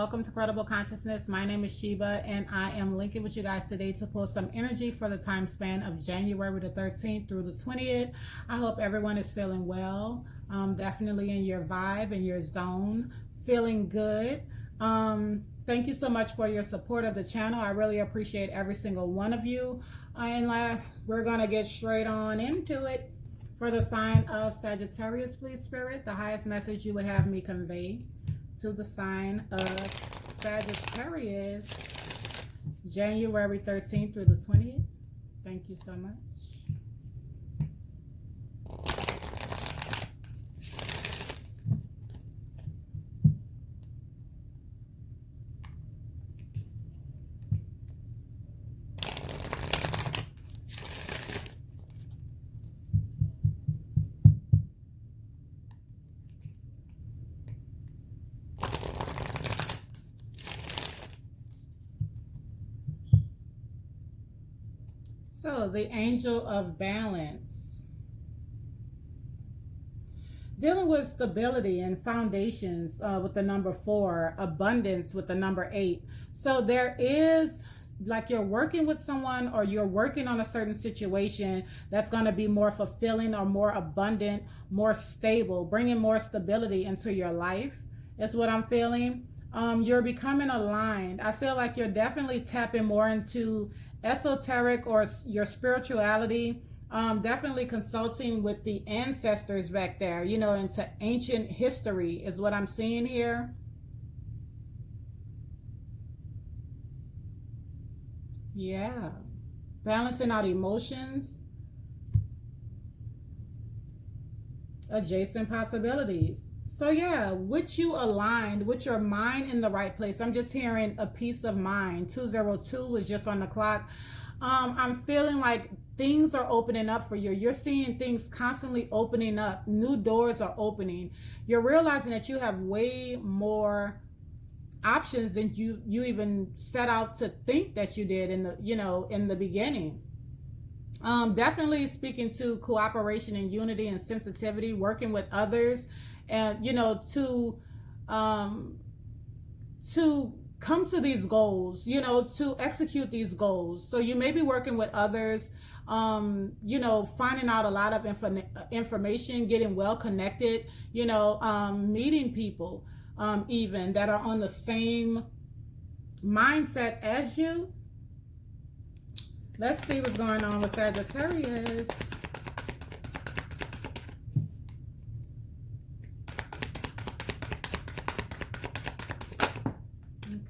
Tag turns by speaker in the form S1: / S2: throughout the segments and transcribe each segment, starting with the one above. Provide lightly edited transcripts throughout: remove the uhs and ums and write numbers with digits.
S1: welcome to Credible Consciousness. My name is Sheba, and I am linking with you guys today to pull some energy for the time span of January the 13th through the 20th. I hope everyone is feeling well, definitely in your vibe, in your zone, feeling good. Thank you so much for your support of the channel. I really appreciate every single one of you. And we're going to get straight on into it. For the sign of Sagittarius, please, Spirit, the highest message you would have me convey to the sign of Sagittarius, January 13th through the 20th. Thank you so much. So, the angel of balance. Dealing with stability and foundations with the number 4, abundance with the number 8. So there is, like, you're working with someone or you're working on a certain situation that's going to be more fulfilling or more abundant, more stable, bringing more stability into your life is what I'm feeling. You're becoming aligned. I feel like you're definitely tapping more into esoteric or your spirituality, definitely consulting with the ancestors back there, you know, into ancient history is what I'm seeing here. Yeah, balancing out emotions, adjacent possibilities. So yeah, with you aligned, with your mind in the right place. I'm just hearing a peace of mind. 202 is just on the clock. I'm feeling like things are opening up for you. You're seeing things constantly opening up. New doors are opening. You're realizing that you have way more options than you even set out to think that you did in the, you know, in the beginning. Definitely speaking to cooperation and unity and sensitivity, working with others, and you know, to come to these goals, you know, to execute these goals. So you may be working with others, you know, finding out a lot of information, getting well connected, you know, meeting people even that are on the same mindset as you. Let's see what's going on with Sagittarius.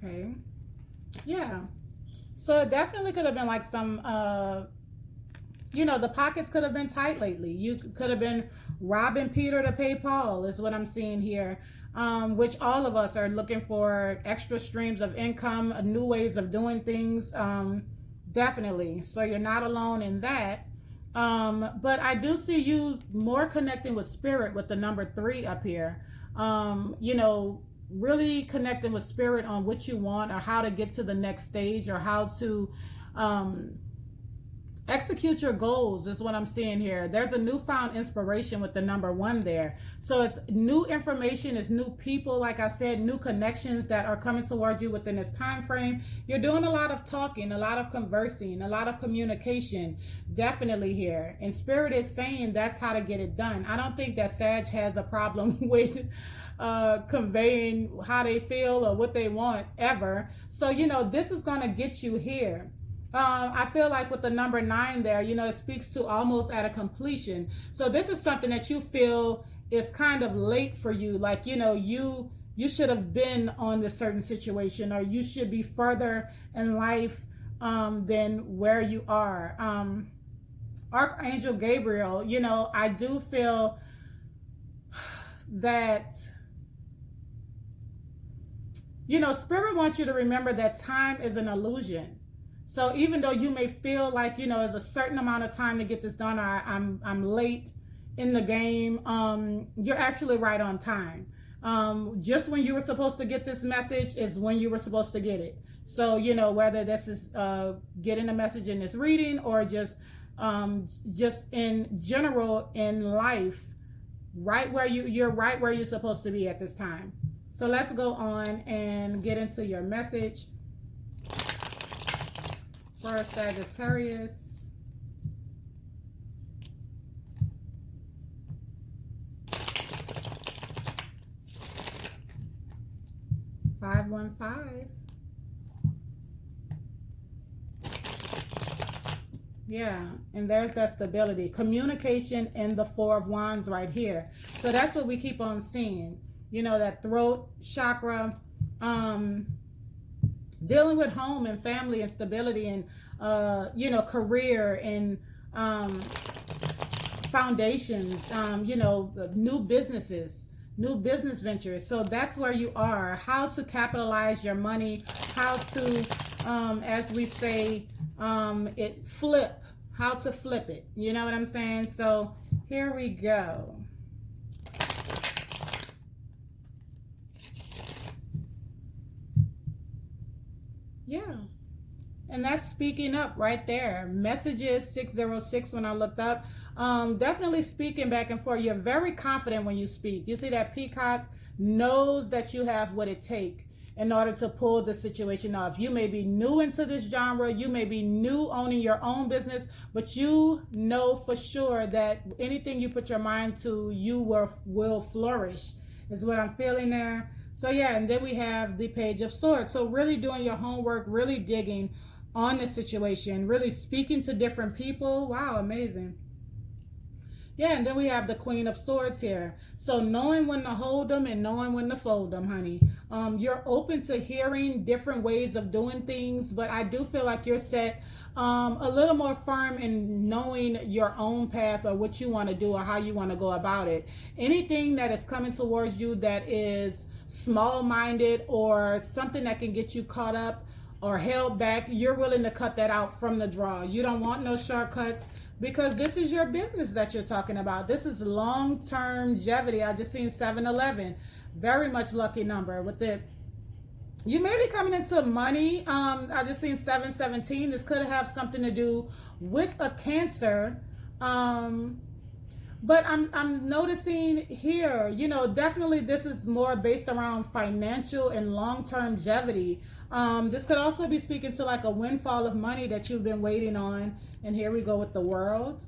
S1: Okay. Yeah. So it definitely could have been like some, you know, the pockets could have been tight lately. You could have been robbing Peter to pay Paul is what I'm seeing here. Which all of us are looking for extra streams of income, new ways of doing things. Definitely. So you're not alone in that. But I do see you more connecting with spirit with the number 3 up here. You know, really connecting with spirit on what you want or how to get to the next stage or how to execute your goals is what I'm seeing here. There's a newfound inspiration with the number 1 there. So it's new information, it's new people, like I said, new connections that are coming towards you within this time frame. You're doing a lot of talking, a lot of conversing, a lot of communication, definitely here. And spirit is saying that's how to get it done. I don't think that Sag has a problem with conveying how they feel or what they want ever. So, you know, this is going to get you here. I feel like with the number 9 there, you know, it speaks to almost at a completion. So this is something that you feel is kind of late for you. Like, you know, you should have been on this certain situation, or you should be further in life than where you are. Archangel Gabriel, you know, I do feel that, you know, Spirit wants you to remember that time is an illusion. So even though you may feel like, you know, there's a certain amount of time to get this done, or I'm late in the game, you're actually right on time. Just when you were supposed to get this message is when you were supposed to get it. So, you know, whether this is getting a message in this reading or just in general in life, right where you're right where you're supposed to be at this time. So let's go on and get into your message for Sagittarius. $515. Yeah, and there's that stability. Communication in the Four of Wands right here. So that's what we keep on seeing. You know, that throat chakra, dealing with home and family and stability and, you know, career and foundations, you know, new businesses, new business ventures. So that's where you are. How to capitalize your money, how to, as we say, how to flip it. You know what I'm saying? So here we go. Yeah. And that's speaking up right there. Messages 606 when I looked up. Definitely speaking back and forth. You're very confident when you speak. You see that peacock knows that you have what it takes in order to pull the situation off. You may be new into this genre. You may be new owning your own business, but you know for sure that anything you put your mind to, you will flourish, is what I'm feeling there. So yeah, and then we have the Page of Swords. So really doing your homework, really digging on the situation, really speaking to different people. Wow, amazing. Yeah, and then we have the Queen of Swords here. So knowing when to hold them and knowing when to fold them, honey. You're open to hearing different ways of doing things, but I do feel like you're set a little more firm in knowing your own path or what you want to do or how you want to go about it. Anything that is coming towards you that is small-minded or something that can get you caught up or held back, you're willing to cut that out from the draw. You don't want no shortcuts, because this is your business that you're talking about. This is long-term longevity. I just seen 711, very much lucky number with it. You may be coming into money. I just seen 717. This could have something to do with a Cancer. But I'm noticing here, you know, definitely this is more based around financial and long-term longevity. This could also be speaking to like a windfall of money that you've been waiting on. And here we go with the World.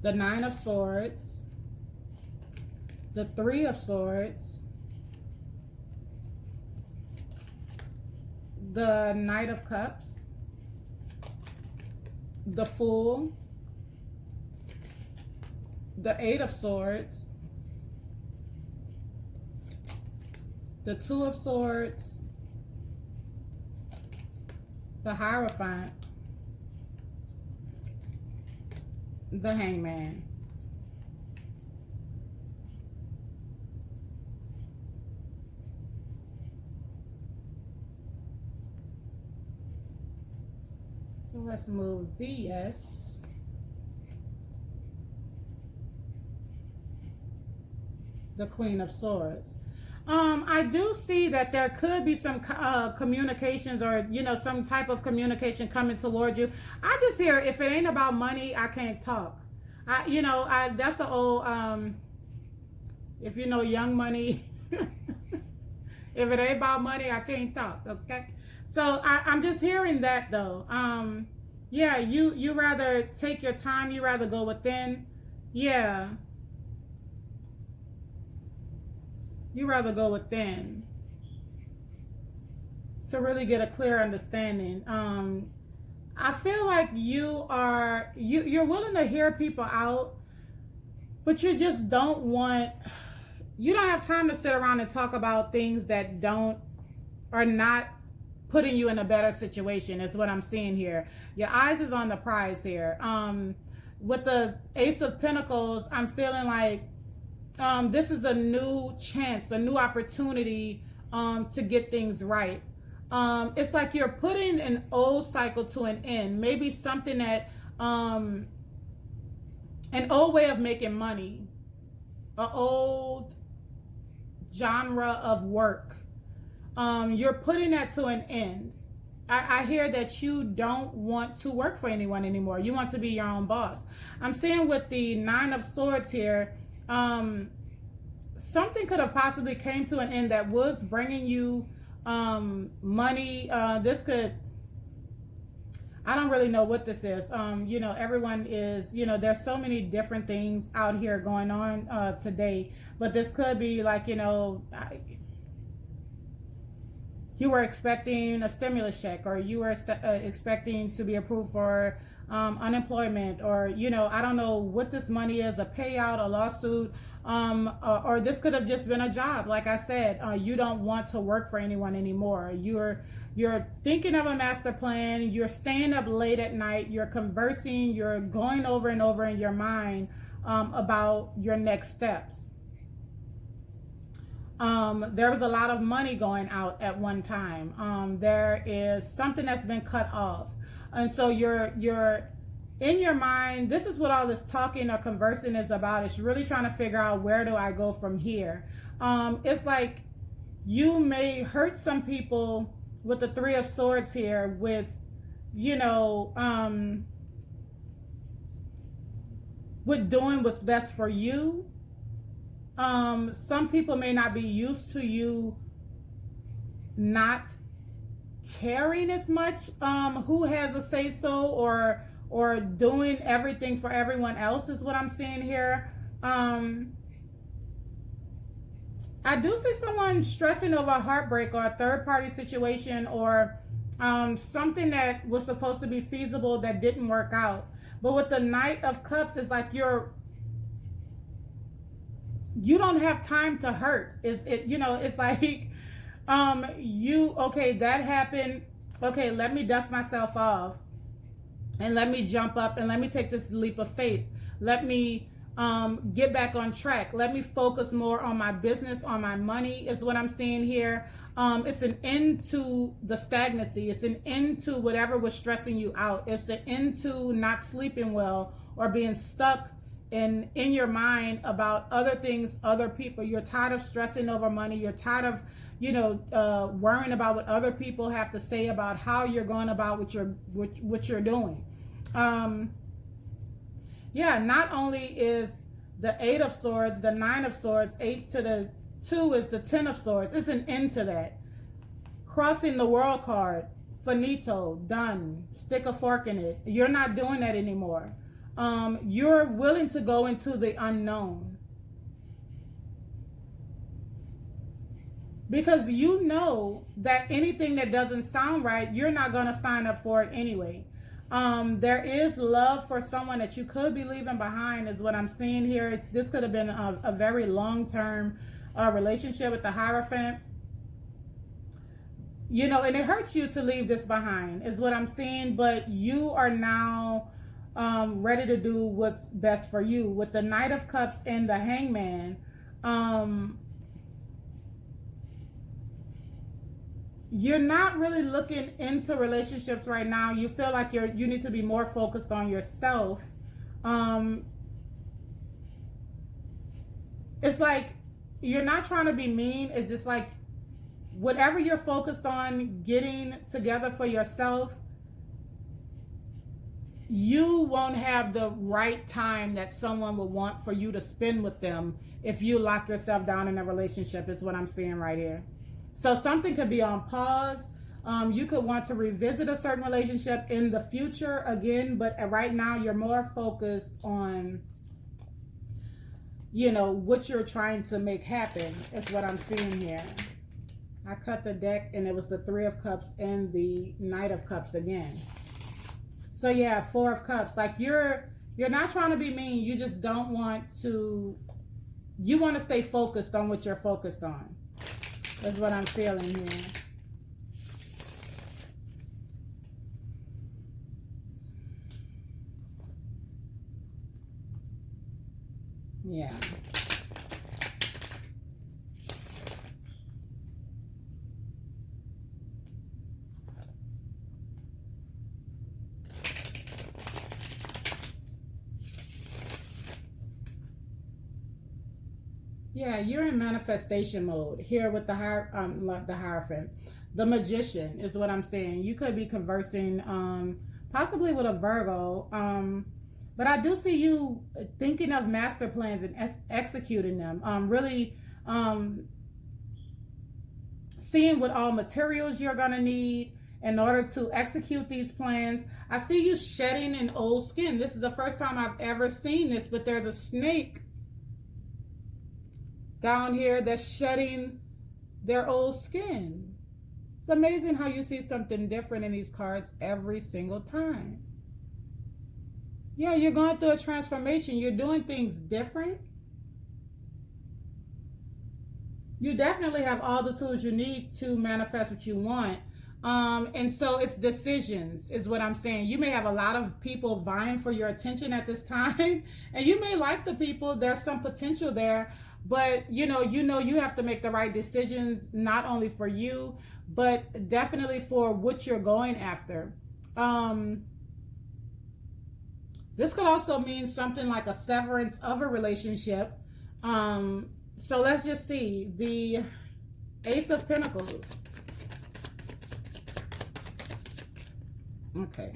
S1: The Nine of Swords. The Three of Swords. The Knight of Cups. The Fool. The Eight of Swords. The Two of Swords. The Hierophant. The Hangman. So let's move the Yes. The Queen of Swords. I do see that there could be some communications or, you know, some type of communication coming towards you. I just hear, if it ain't about money, I can't talk. That's the old, if you know Young Money, if it ain't about money, I can't talk, okay? So I'm just hearing that though. Yeah, you rather take your time, you rather go within. Yeah. You rather go within to really get a clear understanding. I feel like you're willing to hear people out, but you just don't have time to sit around and talk about things that are not putting you in a better situation, is what I'm seeing here. Your eyes is on the prize here. With the Ace of Pentacles, I'm feeling like this is a new chance, a new opportunity to get things right. It's like you're putting an old cycle to an end. Maybe something that, an old way of making money, an old genre of work. You're putting that to an end. I hear that you don't want to work for anyone anymore. You want to be your own boss. I'm seeing with the Nine of Swords here, something could have possibly came to an end that was bringing you money. This could, I don't really know what this is. You know, everyone is, you know, there's so many different things out here going on today, but this could be like, you know, you were expecting a stimulus check, or you were expecting to be approved for unemployment, or, you know, I don't know what this money is, a payout, a lawsuit, or this could have just been a job. Like I said, you don't want to work for anyone anymore. You're thinking of a master plan, you're staying up late at night, you're conversing, you're going over and over in your mind about your next steps. There was a lot of money going out at one time. There is something that's been cut off. And so you're in your mind, this is what all this talking or conversing is about. It's really trying to figure out, where do I go from here? It's like you may hurt some people with the Three of Swords here, with, you know, with doing what's best for you. Some people may not be used to you not caring as much, who has a say so, or doing everything for everyone else, is what I'm seeing here. I do see someone stressing over a heartbreak or a third party situation, or something that was supposed to be feasible that didn't work out. But with the Knight of Cups, it's like you don't have time to hurt. You know, it's like okay, that happened. Okay, let me dust myself off, and let me jump up, and let me take this leap of faith. Let me get back on track. Let me focus more on my business, on my money, is what I'm seeing here. It's an end to the stagnancy. It's an end to whatever was stressing you out. It's an end to not sleeping well, or being stuck in your mind about other things, other people. You're tired of stressing over money. You're tired of, you know, worrying about what other people have to say about how you're going about what you're doing. Yeah, not only is the Eight of Swords, the Nine of Swords, 8 to the 2 is the 10 of Swords. It's an end to that. Crossing the World card, finito, done, stick a fork in it. You're not doing that anymore. You're willing to go into the unknown, because you know that anything that doesn't sound right, you're not going to sign up for it anyway. There is love for someone that you could be leaving behind, is what I'm seeing here. This could have been a very long-term relationship with the Hierophant. You know, and it hurts you to leave this behind, is what I'm seeing, but you are now ready to do what's best for you. With the Knight of Cups and the Hangman, you're not really looking into relationships right now. You feel like you need to be more focused on yourself. It's like you're not trying to be mean. It's just like whatever you're focused on getting together for yourself, you won't have the right time that someone will want for you to spend with them if you lock yourself down in a relationship, is what I'm seeing right here. So something could be on pause. You could want to revisit a certain relationship in the future again, but right now you're more focused on, you know, what you're trying to make happen, is what I'm seeing here. I cut the deck and it was the Three of Cups and the Knight of Cups again. So yeah, Four of Cups. Like you're not trying to be mean. You just don't want to, you want to stay focused on what you're focused on. That's what I'm feeling here. Yeah. Yeah, you're in manifestation mode here with the Hierophant. The Magician is what I'm saying. You could be conversing possibly with a Virgo, but I do see you thinking of master plans and executing them. Really Seeing what all materials you're going to need in order to execute these plans. I see you shedding an old skin. This is the first time I've ever seen this, but there's a snake down here that's shedding their old skin. It's amazing how you see something different in these cards every single time. Yeah, you're going through a transformation. You're doing things different. You definitely have all the tools you need to manifest what you want. And so it's decisions is what I'm saying. You may have a lot of people vying for your attention at this time, and you may like the people. There's some potential there, but you have to make the right decisions, not only for you, but definitely for what you're going after. This could also mean something like a severance of a relationship. So let's just see the Ace of Pentacles. Okay.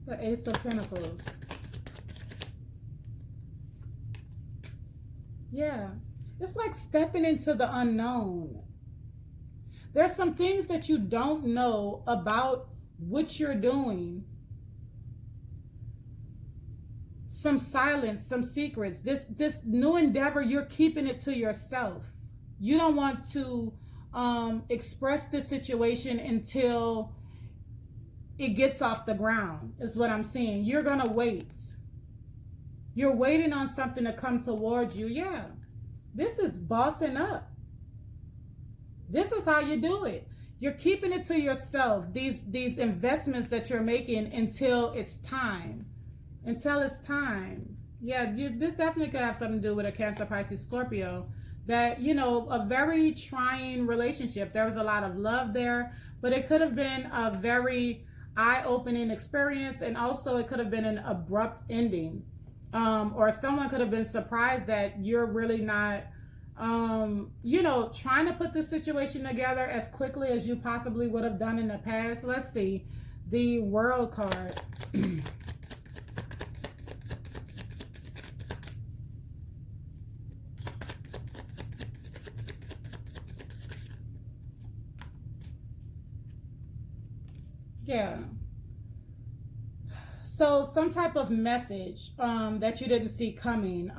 S1: The Ace of Pentacles. Yeah. It's like stepping into the unknown. There's some things that you don't know about what you're doing. Some silence, some secrets. This new endeavor, you're keeping it to yourself. You don't want to express the situation until it gets off the ground, is what I'm seeing. You're going to wait. You're waiting on something to come towards you. Yeah. This is bossing up. This is how you do it. You're keeping it to yourself. These investments that you're making until it's time. Until it's time. Yeah, this definitely could have something to do with a Cancer, Pisces, Scorpio. That, a very trying relationship. There was a lot of love there, but it could have been a very eye-opening experience, and also it could have been an abrupt ending. Or someone could have been surprised that you're really not, trying to put the situation together as quickly as you possibly would have done in the past. Let's see. The World card. Yeah. So some type of message that you didn't see coming.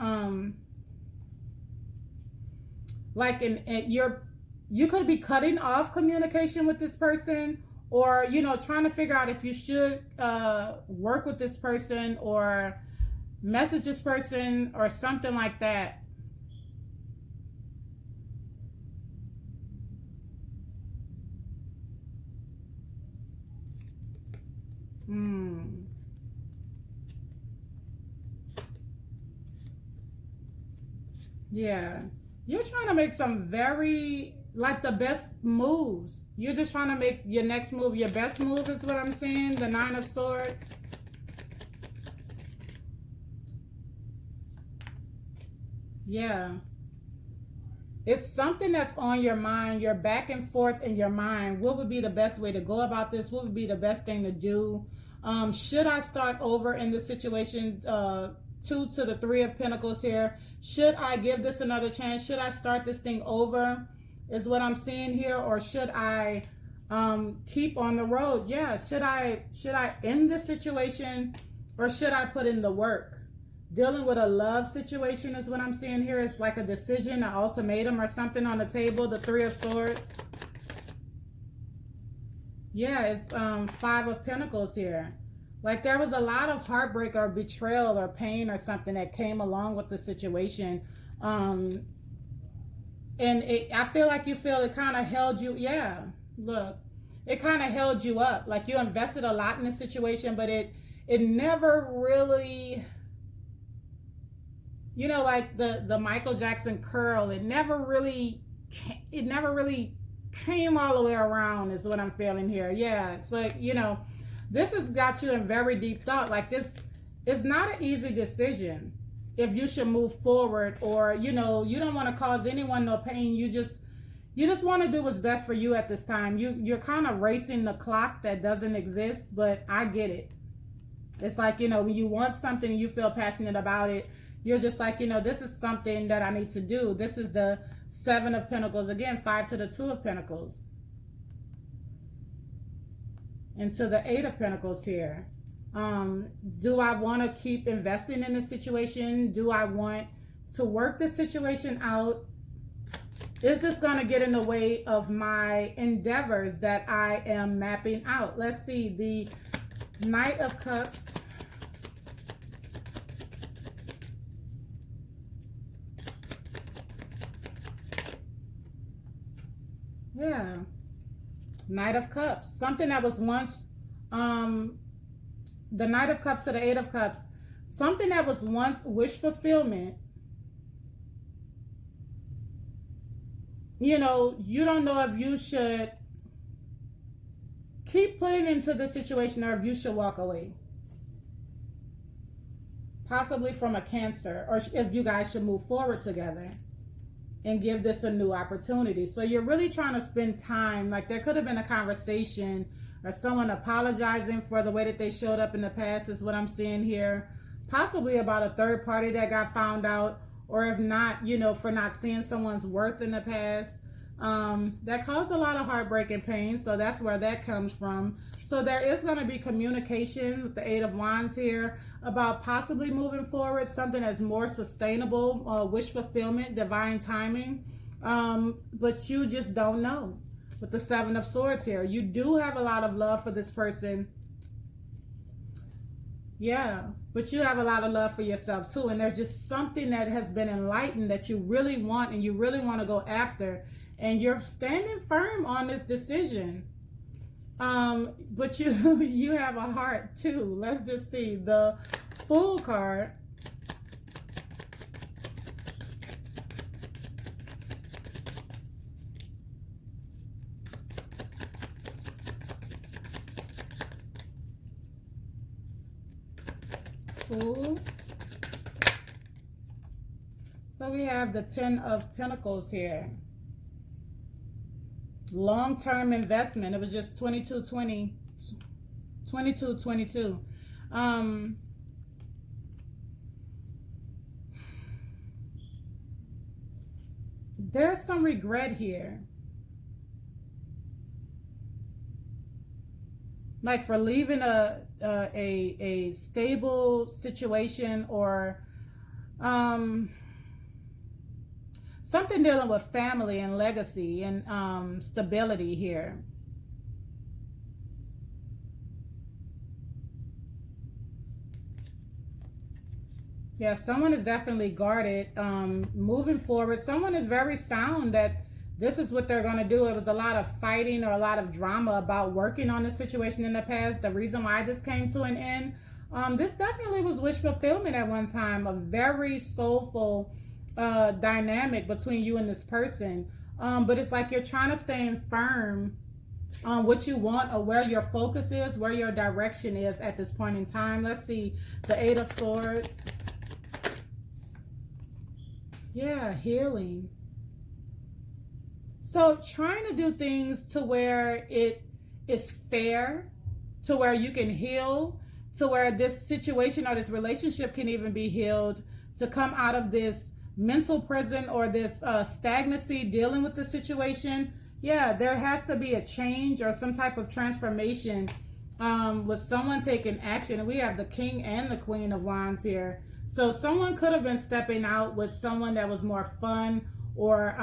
S1: Like you could be cutting off communication with this person, or trying to figure out if you should work with this person or message this person or something like that. Yeah. You're trying to make some very, like, the best moves. You're just trying to make your next move your best move, is what I'm saying. The Nine of Swords. Yeah. It's something that's on your mind. You're back and forth in your mind. What would be the best way to go about this? What would be the best thing to do? Should I start over in this situation? 2 to the 3 of Pentacles here. Should I give this another chance? Should I start this thing over, is what I'm seeing here? Or should I keep on the road? Yeah. Should I end this situation, or should I put in the work? Dealing with a love situation is what I'm seeing here. It's like a decision, an ultimatum or something on the table. The 3 of Swords. Yeah, it's 5 of Pentacles here. Like there was a lot of heartbreak or betrayal or pain or something that came along with the situation. And I feel like it kind of held you. Yeah, look, it kind of held you up. Like you invested a lot in the situation, but it never really, like the Michael Jackson curl, it never really came all the way around, is what I'm feeling here. Yeah, it's like, this has got you in very deep thought. Like this is not an easy decision if you should move forward, or, you don't want to cause anyone no pain. You just want to do what's best for you at this time. You're kind of racing the clock that doesn't exist, but I get it. It's like, when you want something, you feel passionate about it, You're just like, you know, this is something that I need to do. This is the Seven of Pentacles. Again, 5 to the 2 of Pentacles. And to the 8 of Pentacles here. Do I want to keep investing in this situation? Do I want to work the situation out? Is this going to get in the way of my endeavors that I am mapping out? Let's see. The Knight of Cups. Yeah. Knight of Cups. Something that was once, the Knight of Cups to the 8 of Cups. Something that was once wish fulfillment. You know, you don't know if you should keep putting into the situation or if you should walk away. Possibly from a Cancer, or if you guys should move forward together and give this a new opportunity. So you're really trying to spend time. Like there could have been a conversation or someone apologizing for the way that they showed up in the past is what I'm seeing here. Possibly about a third party that got found out, or if not, you know, for not seeing someone's worth in the past. That caused a lot of heartbreak and pain. So that's where that comes from. So there is going to be communication with the 8 of Wands here about possibly moving forward, something that's more sustainable, wish fulfillment, divine timing. But you just don't know. With the 7 of Swords here, you do have a lot of love for this person. Yeah, but you have a lot of love for yourself too. And there's just something that has been enlightened that you really want and you really want to go after. And you're standing firm on this decision. But you have a heart too. Let's just see the Fool card. Fool. So we have the 10 of Pentacles here. Long-term investment. It was just 22-20, 22-22. There's some regret here. Like for leaving a stable situation, or something dealing with family and legacy and stability here. Yeah, someone is definitely guarded. Moving forward, someone is very sound that this is what they're going to do. It was a lot of fighting or a lot of drama about working on the situation in the past. The reason why this came to an end. This definitely was wish fulfillment at one time. A very soulful dynamic between you and this person. But it's like you're trying to stay firm on what you want or where your focus is, where your direction is at this point in time. Let's see. The 8 of Swords. Yeah, healing. So trying to do things to where it is fair, to where you can heal, to where this situation or this relationship can even be healed, to come out of this mental prison or this stagnancy dealing with the situation. Yeah, there has to be a change or some type of transformation with someone taking action. And we have the King and the Queen of Wands here. So someone could have been stepping out with someone that was more fun or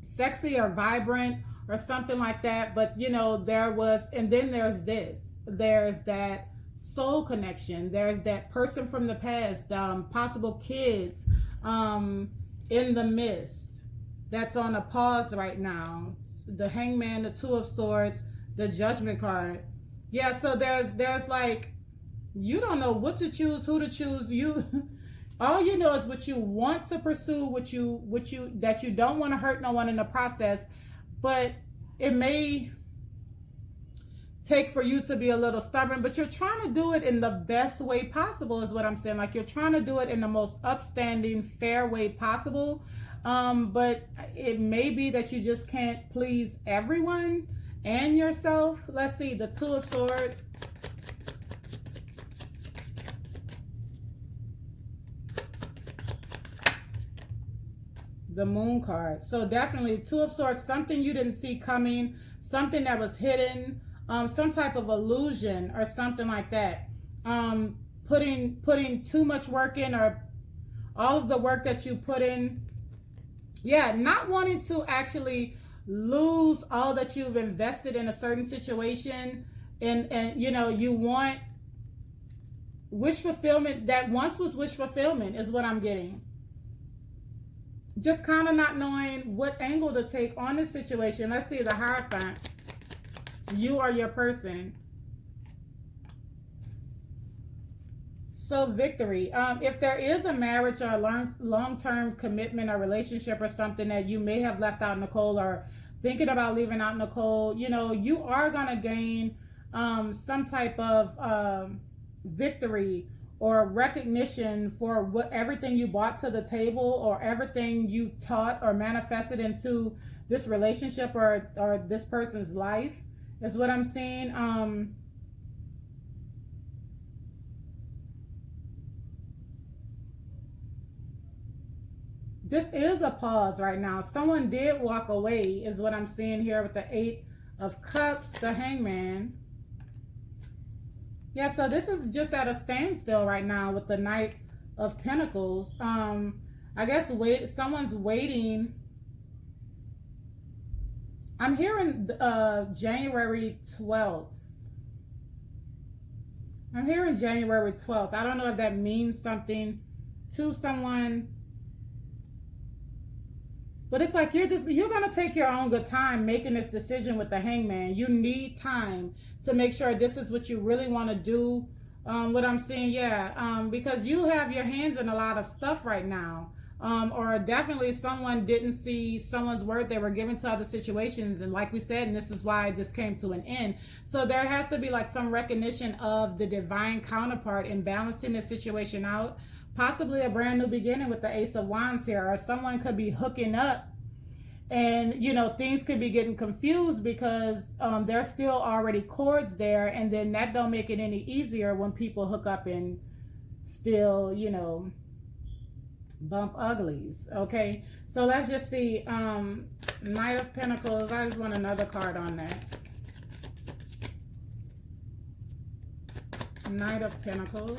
S1: sexy or vibrant or something like that. But, you know, there was, and then there's this. There's that soul connection. There's that person from the past, possible kids in the midst. That's on a pause right now. The Hangman, the 2 of Swords, the Judgment card. Yeah, so there's like, you don't know what to choose, who to choose. All you know is what you want to pursue, that you don't want to hurt no one in the process. But it may take for you to be a little stubborn, but you're trying to do it in the best way possible is what I'm saying. Like you're trying to do it in the most upstanding, fair way possible. But it may be that you just can't please everyone and yourself. Let's see, the 2 of Swords. the Moon card. So definitely Two of Swords, something you didn't see coming, something that was hidden, some type of illusion or something like that. Putting too much work in, or all of the work that you put in. Yeah, not wanting to actually lose all that you've invested in a certain situation. And you know, you want wish fulfillment that once was wish fulfillment is what I'm getting. Just kind of not knowing what angle to take on this situation. Let's see the Hierophant. You are your person. So victory. If there is a marriage or a long-term commitment or relationship or something that you may have left out, Nicole, or thinking about leaving out, Nicole, you know, you are going to gain some type of victory or recognition for what everything you brought to the table, or everything you taught or manifested into this relationship or this person's life is what I'm seeing. This is a pause right now. Someone did walk away is what I'm seeing here with the Eight of Cups, the Hangman. Yeah, so this is just at a standstill right now with the Knight of Pentacles. I guess someone's waiting. I'm hearing January 12th. I'm hearing January 12th. I don't know if that means something to someone. But it's like you're going to take your own good time making this decision with the Hangman. You need time to make sure this is what you really want to do. What I'm seeing, yeah, because you have your hands in a lot of stuff right now. Or definitely someone didn't see someone's word they were given to other situations. And like we said, and this is why this came to an end. So there has to be like some recognition of the divine counterpart in balancing the situation out. Possibly a brand new beginning with the Ace of Wands here, or someone could be hooking up and, you know, things could be getting confused because there's still already cords there, and then that don't make it any easier when people hook up and still, you know, bump uglies. Okay, so let's just see. Knight of Pentacles. I just want another card on that. Knight of Pentacles.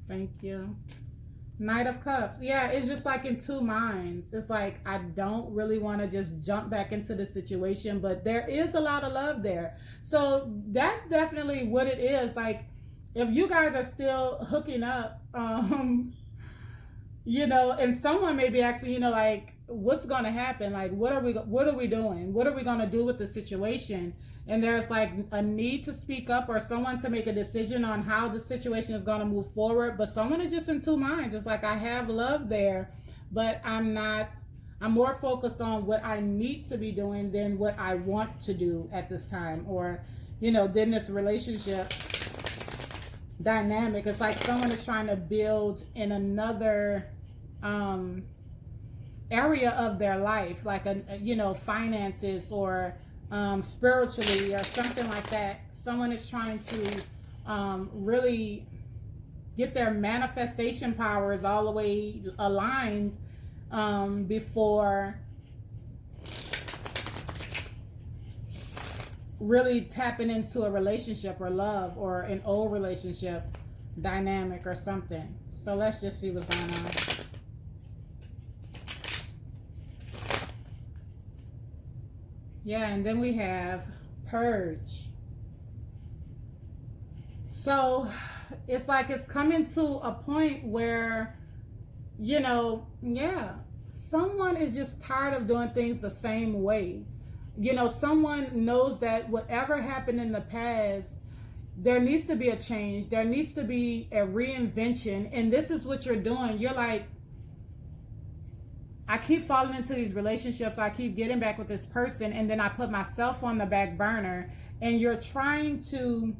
S1: Thank you. Knight of Cups. Yeah, it's just like in two minds. It's like I don't really want to just jump back into the situation, but there is a lot of love there. So that's definitely what it is. Like if you guys are still hooking up, you know, and someone may be asking, you know, like what's going to happen? Like what are we doing? What are we going to do with the situation? And there's like a need to speak up or someone to make a decision on how the situation is going to move forward. But someone is just in two minds. It's like I have love there, but I'm more focused on what I need to be doing than what I want to do at this time. Or, you know, then this relationship dynamic. It's like someone is trying to build in another area of their life, like you know, finances or spiritually or something like that. Someone is trying to really get their manifestation powers all the way aligned before really tapping into a relationship or love or an old relationship dynamic or something. So let's just see what's going on. Yeah, and then we have Purge. So it's like it's coming to a point where, you know, yeah, someone is just tired of doing things the same way. You know, someone knows that whatever happened in the past, there needs to be a change. There needs to be a reinvention. And this is what you're doing. You're like, I keep falling into these relationships. I keep getting back with this person. And then I put myself on the back burner. And you're trying to,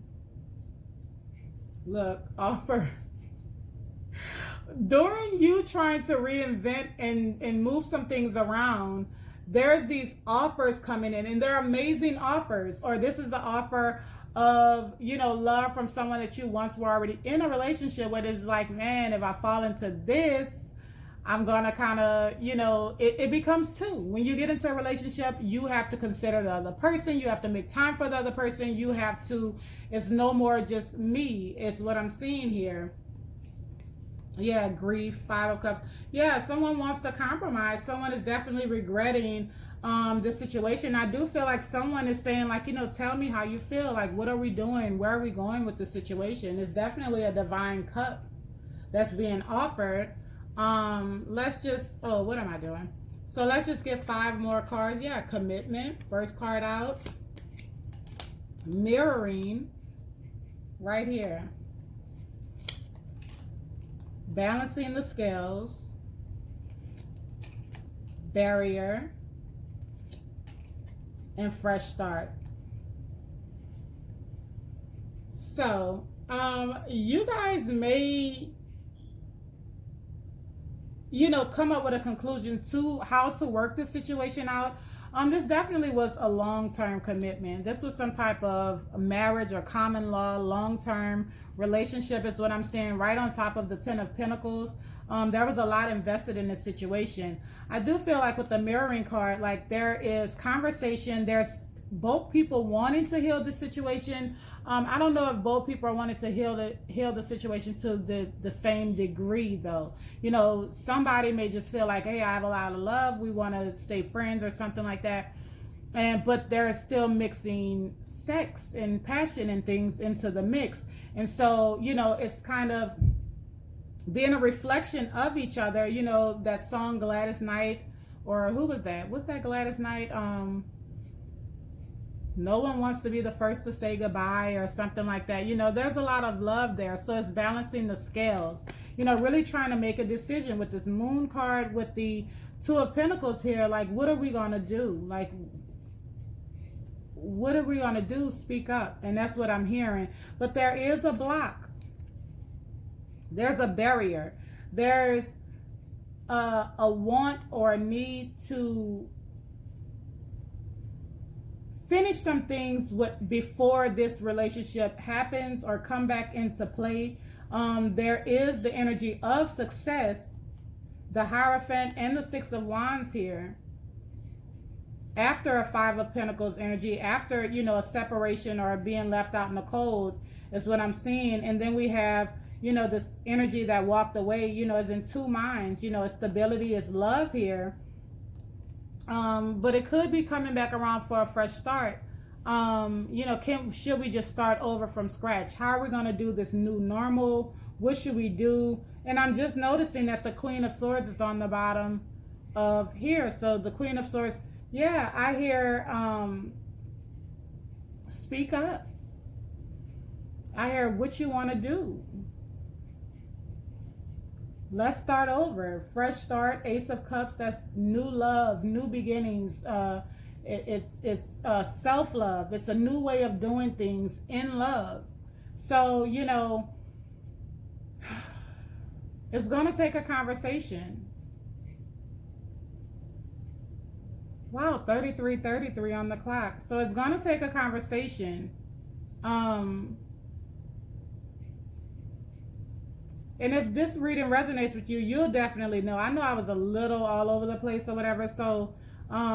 S1: offer. During you trying to reinvent and move some things around, there's these offers coming in, and they're amazing offers. Or this is an offer of, you know, love from someone that you once were already in a relationship with. It's like, man, if I fall into this, I'm gonna kind of, you know, it becomes two. When you get into a relationship, you have to consider the other person. You have to make time for the other person. You have to, it's no more just me. It's what I'm seeing here. Yeah, grief, 5 of Cups. Yeah, someone wants to compromise. Someone is definitely regretting this situation. I do feel like someone is saying, like, you know, tell me how you feel. Like, what are we doing? Where are we going with the situation? It's definitely a divine cup that's being offered. Let's just, oh, what am I doing? So let's just get 5 more cards. Yeah, commitment, first card out. Mirroring, right here. Balancing the scales. Barrier. And fresh start. So, you guys may, you know, come up with a conclusion to how to work this situation out. This definitely was a long-term commitment. This was some type of marriage or common law, long-term relationship is what I'm saying, right on top of the 10 of Pentacles. There was a lot invested in this situation. I do feel like with the mirroring card, like there is conversation, there's both people wanting to heal the situation. I don't know if both people are wanting to heal the situation to the same degree, though. You know, somebody may just feel like, hey, I have a lot of love, we want to stay friends or something like that. But they're still mixing sex and passion and things into the mix. And so, you know, it's kind of being a reflection of each other. You know, that song Gladys Knight, or who was that? What's that Gladys Knight? No one wants to be the first to say goodbye or something like that. You know, there's a lot of love there. So it's balancing the scales. You know, really trying to make a decision with this Moon card, with the 2 of Pentacles here. Like, what are we going to do? Like, what are we going to do? Speak up. And that's what I'm hearing. But there is a block. There's a barrier. There's a want or a need to finish some things before this relationship happens or come back into play. There is the energy of success, the Hierophant and the 6 of Wands here. After a 5 of Pentacles energy, after, you know, a separation or being left out in the cold is what I'm seeing. And then we have, you know, this energy that walked away, you know, is in 2 minds. You know, it's stability, it's love here. But it could be coming back around for a fresh start. You know, should we just start over from scratch? How are we going to do this new normal? What should we do? And I'm just noticing that the Queen of Swords is on the bottom of here. So the Queen of Swords, yeah, I hear speak up. I hear what you want to do. Let's start over. Fresh start. Ace of Cups. That's new love, new beginnings. It's self-love. It's a new way of doing things in love. So, you know, it's going to take a conversation. Wow, 33 on the clock. So it's going to take a conversation. And if this reading resonates with you, you'll definitely know. I know I was a little all over the place or whatever. So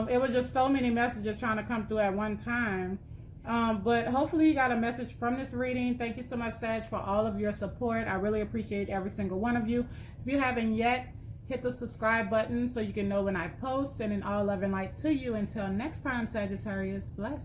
S1: it was just so many messages trying to come through at one time. But hopefully you got a message from this reading. Thank you so much, Sag, for all of your support. I really appreciate every single one of you. If you haven't yet, hit the subscribe button so you can know when I post. Sending all love and light to you. Until next time, Sagittarius, bless.